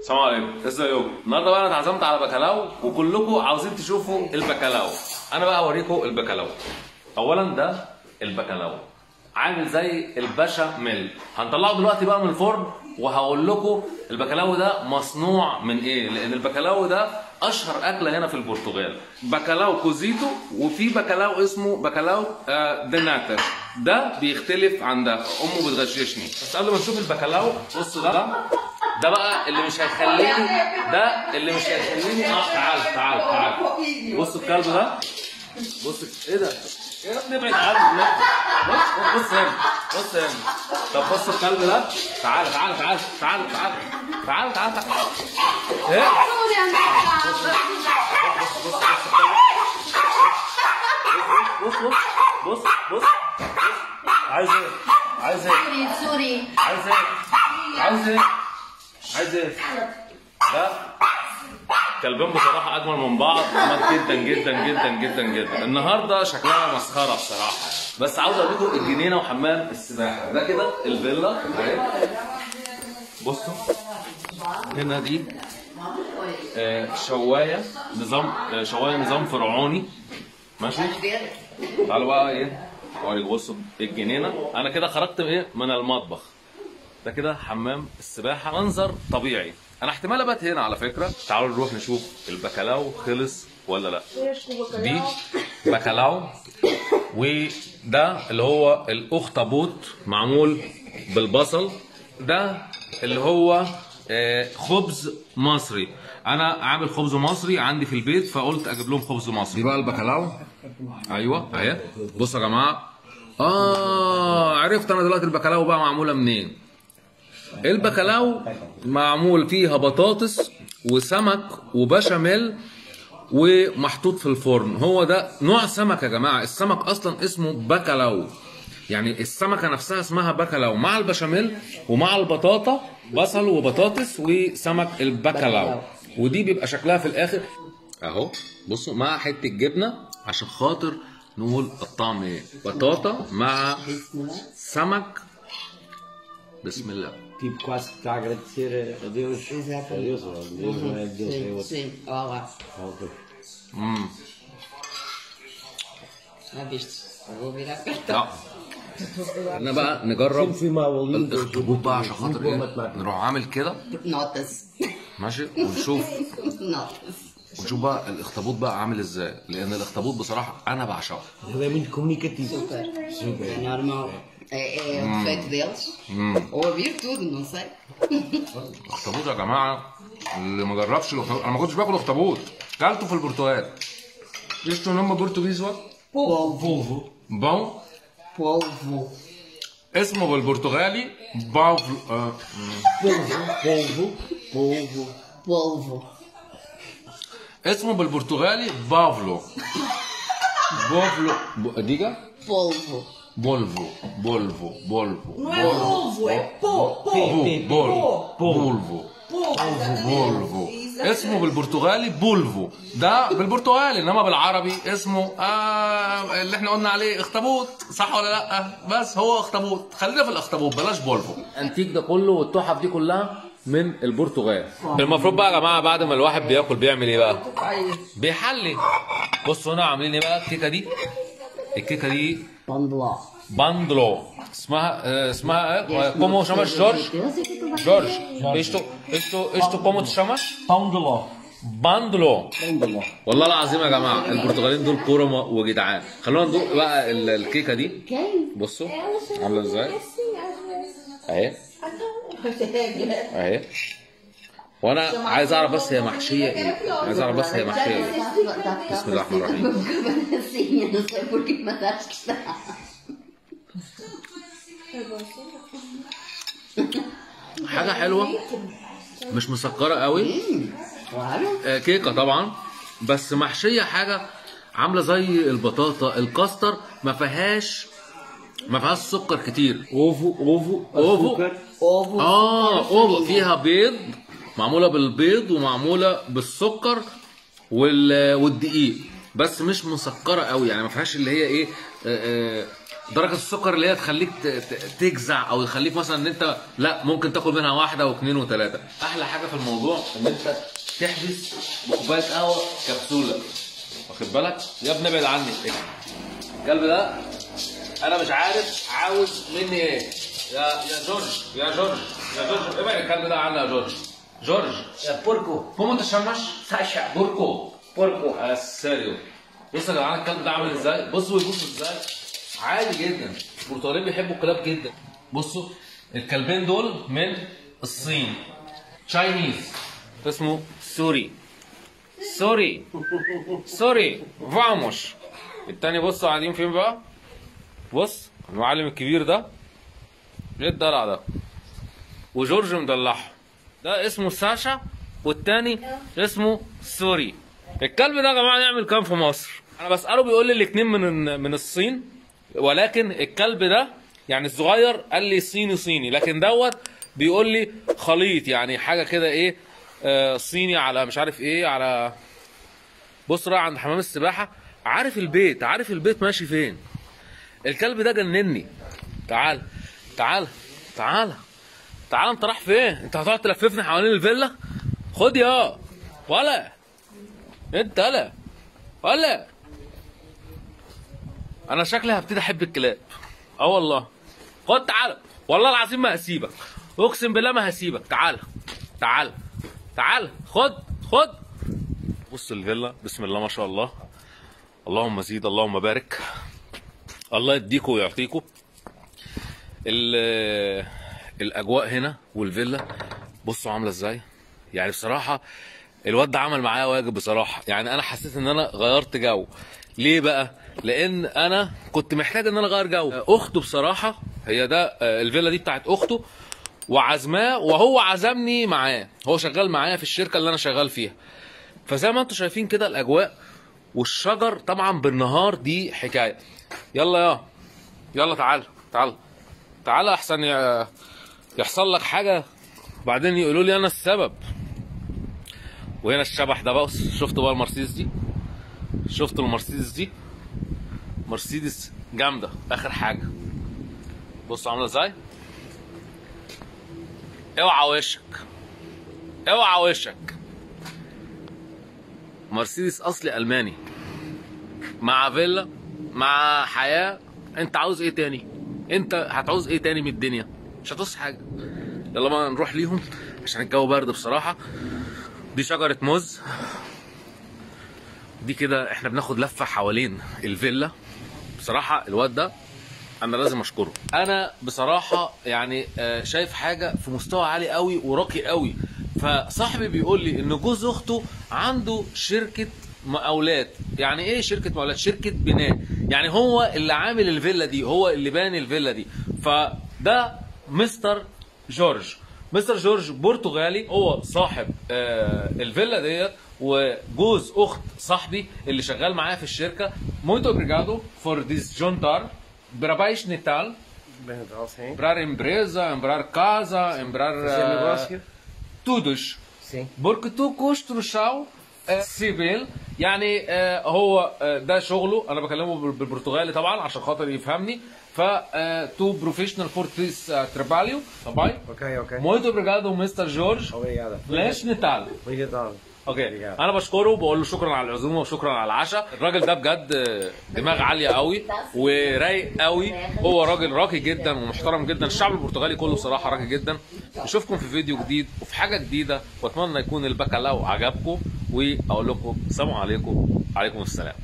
السلام عليكم، ازيكم؟ النهارده بقى انا اتعزمت على بكلاوي وكلكم عاوزين تشوفوا البكلاوي. انا بقى اوريكم البكلاوي. اولا ده البكلاوي عامل زي البشاميل، هنطلعه دلوقتي بقى من الفرن وهقول لكم البكلاوي ده مصنوع من ايه، لان البكلاوي ده اشهر اكله هنا في البرتغال. بكلاو كوزيتو، وفي بكلاو اسمه بكلاو ديناتر، ده بيختلف عن ده. امه بتغششني. بس قبل ما نشوف البكلاو بصوا ده بقى اللي مش هيخليني، تعال بصوا الكلب ده، بص ايه ده؟ يا ابني ابعد عني. بص هنا طب بص الكلب ده، تعال ايه؟ بص عايز ايه؟ ده كلبين بصراحه اجمل من بعض، جمال جدا. النهارده شكلها مسخره بصراحه، بس عاوز اوريكم الجنينه وحمام السباحه. ده كده الفيلا اهي، بصوا هنا دي شوايه نظام فرعوني، ماشي. تعالوا بقى ايه اوريكم. بصوا الجنينه، انا كده خرجت ايه من المطبخ. ده كده حمام السباحه، منظر طبيعي. انا احتمال ابات هنا على فكره. تعالوا نروح نشوف البكلاو خلص ولا لا. دي بكلاو، وده اللي هو الاخطبوط معمول بالبصل. ده اللي هو خبز مصري. انا عامل خبز مصري عندي في البيت، فقلت اجيب لهم خبز مصري. دي بقى البكلاو، ايوه اهي. بصوا يا جماعه، عرفت انا دلوقتي البكلاو بقى معموله منين. البكلاو معمول فيها بطاطس وسمك وبشاميل ومحطوط في الفرن. هو ده نوع سمك يا جماعه، السمك اصلا اسمه بكلاو، يعني السمكه نفسها اسمها بكلاو، مع البشاميل ومع البطاطا، بصل وبطاطس وسمك البكلاو. ودي بيبقى شكلها في الاخر اهو، بصوا، مع حته جبنه عشان خاطر نقول الطعم ايه. بطاطا مع سمك. بسم الله. Tipo, quase que está a agradecer a Deus. Exatamente. A Deus, ou a Deus não é Deus, é outro. Sim, olha lá. Ok. Já viste? Eu vou virar cartão. احنا بقى نجرب Sempre fui mau aluno. الاخطبوط بقى عشان خاطر ايه، نروح عامل كده Nota-se. ماشي، ونشوف Nota-se. بقى الاخطبوط بقى عامل ازاي، لان الاخطبوط بصراحه انا بعشقه. Ele é muito comunicativo. Super. Super. É normal. É o defeito deles. Ou a virtude, não sei. الاخطبوط يا جماعه، اللي ما جربش الاخطبوط، انا ما كنتش باكل اخطبوط، كلته في البرتغال. ايش نوم برتغيزوا؟ Polvo. بون، Polvo. اسمه بالبرتغالي بافلو. Polvo. Polvo. اسمه بالبرتغالي بافلو. ديجا Polvo. بولفو. Não é polvo, é بولفو. اسمه بالبرتغالي بولفو، ده بالبرتغالي، انما بالعربي اسمه اللي احنا قلنا عليه اخطبوط، صح ولا لا؟ بس هو اخطبوط، خلينا في الاخطبوط بلاش بولفو. انتيك ده كله والتحف دي كلها من البرتغال. المفروض بقى يا جماعه بعد ما الواحد بياكل بيعمل ايه بقى؟ بيحلي. بصوا هنا عاملين ايه بقى. الكيكه دي باندلو، اسمها كومو شمش جورج. ايش كومو تشمش؟ باندلو. والله العظيم يا جماعه البرتغاليين دول كوره وجدعان. خلونا ندوق بقى الكيكه دي. بصوا عامله ازاي اهي. وانا عايز اعرف بس هي محشيه ايه. بسم الله الرحمن الرحيم. Não sei por que mandaste que está. حاجه حلوه، مش مسكره قوي. Claro. كيكه طبعا، بس محشيه حاجه عامله زي البطاطا الكاستر، ما فيهاش سكر كتير. Ovo. اوفو فيها بيض، معموله بالبيض ومعموله بالسكر والدقيق، بس مش مسكره قوي، يعني ما فيهاش اللي هي ايه درجه السكر اللي هي تخليك تجزع او يخليك مثلا ان انت لا ممكن تاخد منها واحده واثنين وثلاثه. احلى حاجه في الموضوع ان انت تحبس بكوبايه قهوه كبسوله، واخد بالك؟ يا ابني ابعد عني. الكلب ده انا مش عارف عاوز مني ايه. يا جورج يا جورج يا جورج، ابعد الكلب ده عني يا جورج. جورج يا بوركو. كومو te llamas؟ ساشا. بوركو. بوركو. السيريو. بصوا يا جدعان الكلب ده عامل ازاي؟ بصوا يبصوا ازاي؟ عادي جدا. البرتغاليين بيحبوا الكلاب جدا. بصوا الكلبين دول من الصين. تشاينيز. اسمه سوري. سوري. سوري. فاموش. التاني بصوا قاعدين فين بقى؟ بص المعلم الكبير ده. ايه الدلع ده؟ وجورج مدلعه. ده اسمه ساشا والتاني اسمه سوري. الكلب ده يا جماعه يعمل كام في مصر؟ انا بساله بيقول لي الاثنين من الصين، ولكن الكلب ده يعني الصغير قال لي صيني صيني، لكن دوت بيقول لي خليط، يعني حاجه كده ايه صيني على مش عارف ايه على. بص رايح عند حمام السباحه، عارف البيت ماشي فين. الكلب ده جنني. تعال تعال تعال تعال، انت رايح فين؟ انت هتقعد تلففني حوالين الفيلا؟ خد يا ولا انت ولا انا شكلي هبتدي احب الكلاب. اه والله. خد تعال، والله العظيم ما هسيبك، اقسم بالله ما هسيبك. تعال تعال تعال، خد. بص الفيلا بسم الله ما شاء الله، اللهم زيد اللهم بارك، الله يديكوا ويعطيكوا. الاجواء هنا والفيلا بصوا عامله ازاي. يعني بصراحه الواد ده عمل معايا واجب بصراحه. يعني انا حسيت ان انا غيرت جو. ليه بقى؟ لان انا كنت محتاج ان انا اغير جو. اخته بصراحه هي ده الفيلا دي بتاعت اخته، وعزماه وهو عزمني معاه، هو شغال معايا في الشركه اللي انا شغال فيها. فزي ما انتم شايفين كده الاجواء والشجر طبعا بالنهار دي حكايه. يلا تعال احسن يحصل لك حاجه بعدين يقولوا لي انا السبب. وهنا الشبح ده بقى، شفتوا بقى المرسيدس دي؟ شفتوا المرسيدس دي؟ مرسيدس جامده اخر حاجه. بصوا عامله ازاي. اوعى وشك. مرسيدس اصلي الماني مع فيلا مع حياه. انت عاوز ايه تاني؟ انت هتعوز ايه تاني من الدنيا؟ مش هتعوز حاجه. يلا بقى نروح ليهم عشان الجو برد بصراحه. دي شجره موز دي كده. احنا بناخد لفه حوالين الفيلا. بصراحه الواد ده انا لازم اشكره. انا بصراحه يعني شايف حاجه في مستوى عالي قوي وراقي قوي. فصاحبي بيقول لي ان جوز اخته عنده شركه مقاولات. يعني ايه شركه مقاولات؟ شركه بناء. يعني هو اللي عامل الفيلا دي، هو اللي باني الفيلا دي. فده مستر جورج. مستر جورج برتغالي، هو صاحب الفيلا ديت، وجوز اخت صاحبي اللي شغال معايا في الشركه. Muito obrigado for this jantar. Para baixo Natal. Para empresa, para casa, para todos. Sim. Porque tu construção civil. يعني هو ده شغله. انا بكلمه بالبرتغالي طبعا عشان خاطر يفهمني. ف تو بروفيشنال فور ذيس تراباليو. طبعا. اوكي. Muito obrigado Mr. Jorge. Obrigado. ليش نتال؟ Obrigado. اوكي. انا بشكره وبقول له شكرا على العزومه وشكرا على العشاء. الراجل ده بجد دماغ عاليه قوي ورايق قوي. هو راجل راقي جدا ومحترم جدا. الشعب البرتغالي كله صراحه راقي جدا. نشوفكم في فيديو جديد وفي حاجه جديده، واتمنى يكون البكالاو عجبكم، واقول لكم السلام عليكم. عليكم السلام.